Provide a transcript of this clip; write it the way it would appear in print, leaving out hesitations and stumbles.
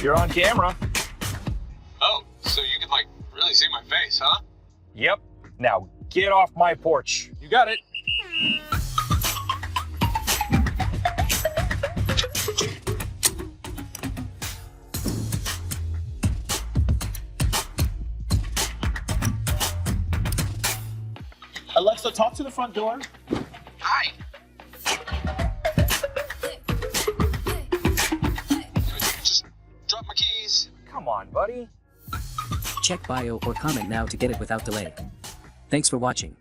You're on camera. Oh, so you can, like, really see my face, huh? Yep. Now get off my porch. You got it. Alexa, talk to the front door. Hi. Just drop my keys. Come on, buddy. Check bio or comment now to get it without delay. Thanks for watching.